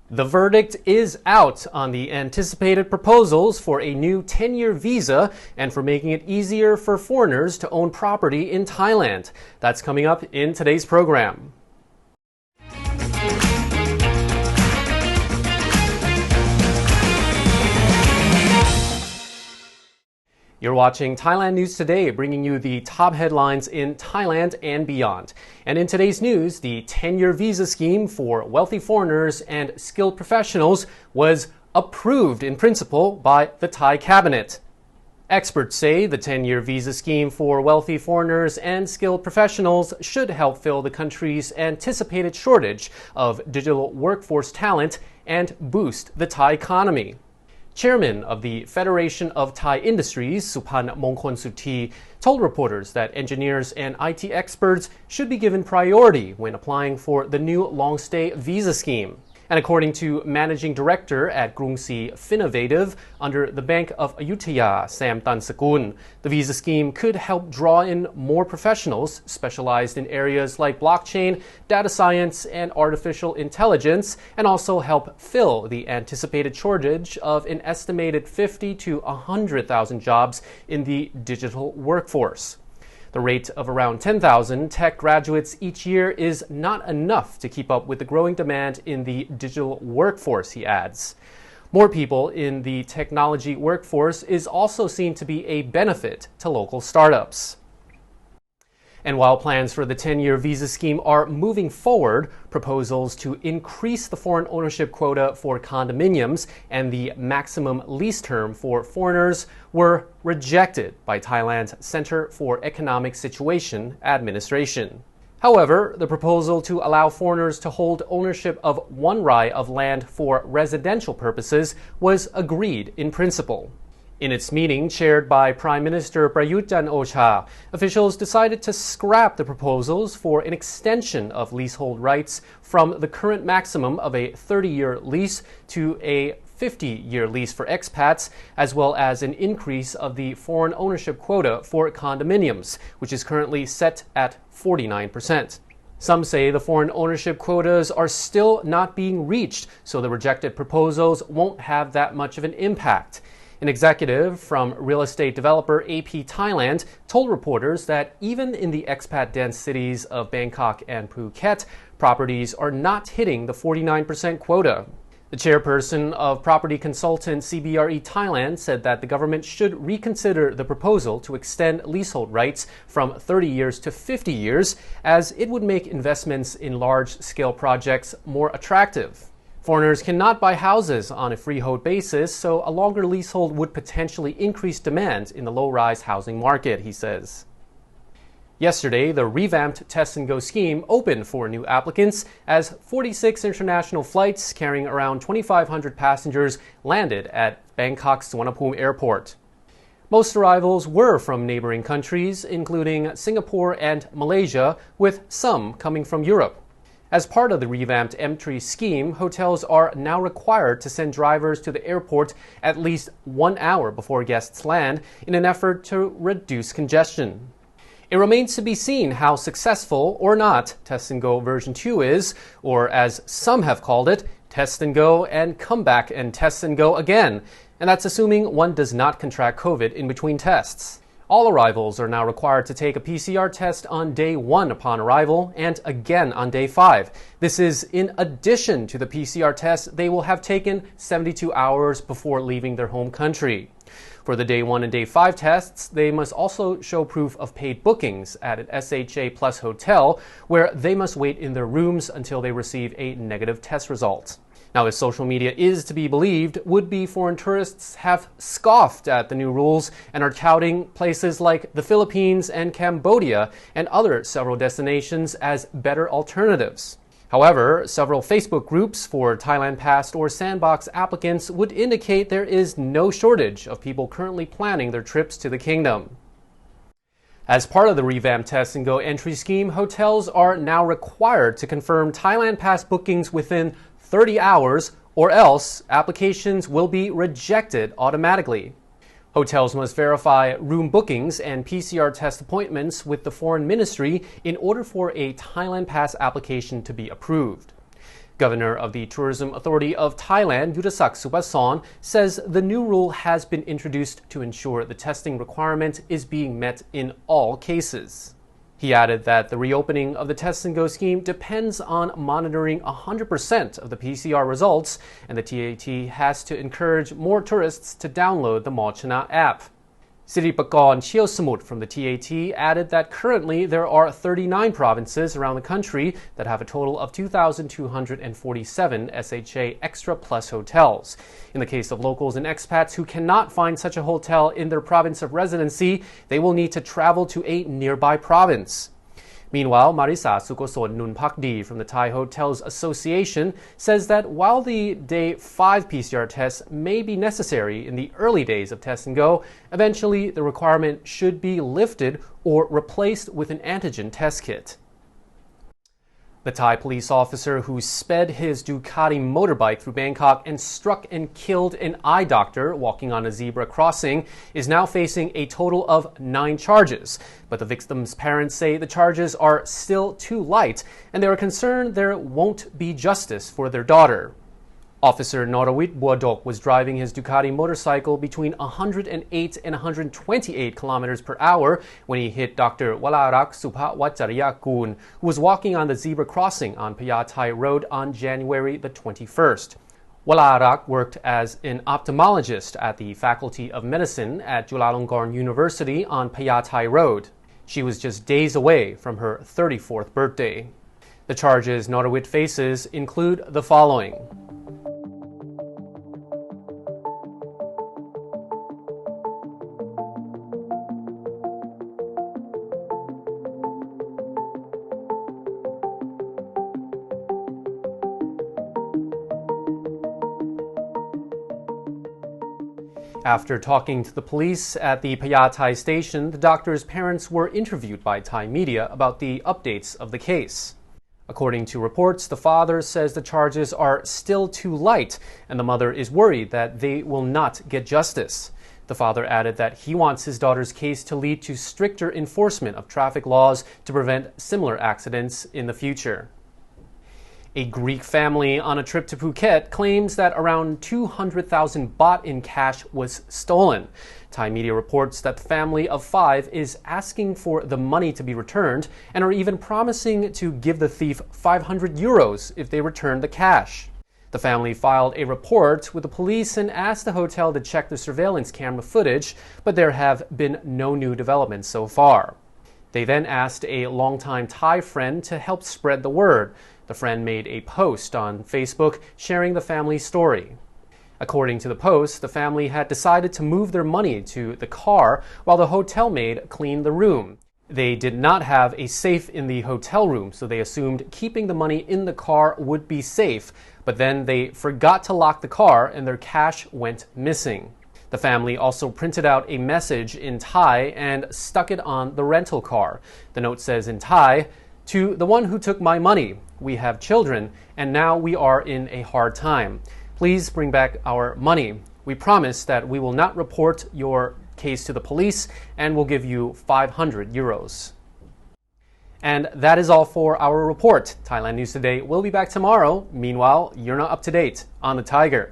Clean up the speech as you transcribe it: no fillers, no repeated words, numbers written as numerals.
The verdict is out on the anticipated proposals for a new 10-year visa and for making it easier for foreigners to own property in Thailand. That's coming up in today's program. You're watching Thailand News Today, bringing you the top headlines in Thailand and beyond. And in today's news, the 10-year visa scheme for wealthy foreigners and skilled professionals was approved in principle by the Thai cabinet. Experts say the 10-year visa scheme for wealthy foreigners and skilled professionals should help fill the country's anticipated shortage of digital workforce talent and boost the Thai economy. Chairman of the Federation of Thai Industries, Supan Mongkol Suthi, told reporters that engineers and IT experts should be given priority when applying for the new long-stay visa scheme. And according to Managing Director at Krungsi Finnovative under the Bank of Ayutthaya, Sam Tansakul, the visa scheme could help draw in more professionals specialized in areas like blockchain, data science, and artificial intelligence, and also help fill the anticipated shortage of an estimated 50 to 100,000 jobs in the digital workforce. The rate of around 10,000 tech graduates each year is not enough to keep up with the growing demand in the digital workforce, he adds. More people in the technology workforce is also seen to be a benefit to local startups. And while plans for the 10-year visa scheme are moving forward, proposals to increase the foreign ownership quota for condominiums and the maximum lease term for foreigners were rejected by Thailand's Center for Economic Situation Administration. However, the proposal to allow foreigners to hold ownership of one rai of land for residential purposes was agreed in principle. In its meeting chaired by Prime Minister Prayut Chan-o-cha, officials decided to scrap the proposals for an extension of leasehold rights from the current maximum of a 30-year lease to a 50-year lease for expats, as well as an increase of the foreign ownership quota for condominiums, which is currently set at 49%. Some say the foreign ownership quotas are still not being reached, so the rejected proposals won't have that much of an impact. An executive from real estate developer AP Thailand told reporters that even in the expat-dense cities of Bangkok and Phuket, properties are not hitting the 49% quota. The chairperson of property consultant CBRE Thailand said that the government should reconsider the proposal to extend leasehold rights from 30 years to 50 years, as it would make investments in large-scale projects more attractive. Foreigners cannot buy houses on a freehold basis, so a longer leasehold would potentially increase demand in the low-rise housing market, he says. Yesterday, the revamped Test and Go scheme opened for new applicants as 46 international flights carrying around 2,500 passengers landed at Bangkok's Suvarnabhumi Airport. Most arrivals were from neighboring countries, including Singapore and Malaysia, with some coming from Europe. As part of the revamped entry scheme, hotels are now required to send drivers to the airport at least 1 hour before guests land in an effort to reduce congestion. It remains to be seen how successful or not Test and Go version 2 is, or as some have called it, Test and Go and come back and test and go again. And that's assuming one does not contract COVID in between tests. All arrivals are now required to take a PCR test on day 1 upon arrival and again on day 5. This is in addition to the PCR test they will have taken 72 hours before leaving their home country. For the day 1 and day 5 tests, they must also show proof of paid bookings at an SHA Plus hotel, where they must wait in their rooms until they receive a negative test result. Now, if social media is to be believed, would-be foreign tourists have scoffed at the new rules and are touting places like the Philippines and Cambodia and other several destinations as better alternatives. However, several Facebook groups for Thailand Pass or Sandbox applicants would indicate there is no shortage of people currently planning their trips to the kingdom. As part of the revamped Test and Go entry scheme, hotels are now required to confirm Thailand Pass bookings within 30 hours, or else applications will be rejected automatically. Hotels must verify room bookings and PCR test appointments with the Foreign Ministry in order for a Thailand Pass application to be approved. Governor of the Tourism Authority of Thailand, Yudasak Supasorn, says the new rule has been introduced to ensure the testing requirement is being met in all cases. He added that the reopening of the test and go scheme depends on monitoring 100% of the PCR results, and the TAT has to encourage more tourists to download the Mochana app. Siripakon Chiyosamut from the TAT added that currently there are 39 provinces around the country that have a total of 2,247 SHA Extra Plus hotels. In the case of locals and expats who cannot find such a hotel in their province of residency, they will need to travel to a nearby province. Meanwhile, Marisa Sukoson Nunpakdi from the Thai Hotels Association says that while the day 5 PCR tests may be necessary in the early days of test and go, eventually the requirement should be lifted or replaced with an antigen test kit. The Thai police officer who sped his Ducati motorbike through Bangkok and struck and killed an eye doctor walking on a zebra crossing is now facing a total of 9 charges. But the victim's parents say the charges are still too light, and they are concerned there won't be justice for their daughter. Officer Norawit Buadok was driving his Ducati motorcycle between 108 and 128 kilometers per hour when he hit Dr. Walarak Supawacharyakoon, who was walking on the zebra crossing on Payathai Road on January the 21st. Walarak worked as an ophthalmologist at the Faculty of Medicine at Chulalongkorn University on Payathai Road. She was just days away from her 34th birthday. The charges Norawit faces include the following. After talking to the police at the Payathai station, the doctor's parents were interviewed by Thai media about the updates of the case. According to reports, the father says the charges are still too light, and the mother is worried that they will not get justice. The father added that he wants his daughter's case to lead to stricter enforcement of traffic laws to prevent similar accidents in the future. A Greek family on a trip to Phuket claims that around 200,000 baht in cash was stolen. Thai media reports that the family of 5 is asking for the money to be returned and are even promising to give the thief 500 euros if they return the cash. The family filed a report with the police and asked the hotel to check the surveillance camera footage, but there have been no new developments so far. They then asked a longtime Thai friend to help spread the word. The friend made a post on Facebook sharing the family's story. According to the post, the family had decided to move their money to the car while the hotel maid cleaned the room. They did not have a safe in the hotel room, so they assumed keeping the money in the car would be safe, but then they forgot to lock the car and their cash went missing. The family also printed out a message in Thai and stuck it on the rental car. The note says in Thai, "To the one who took my money, we have children, and now we are in a hard time. Please bring back our money. We promise that we will not report your case to the police and will give you 500 euros. And that is all for our report. Thailand News Today will be back tomorrow. Meanwhile, you're not up to date on the Thaiger.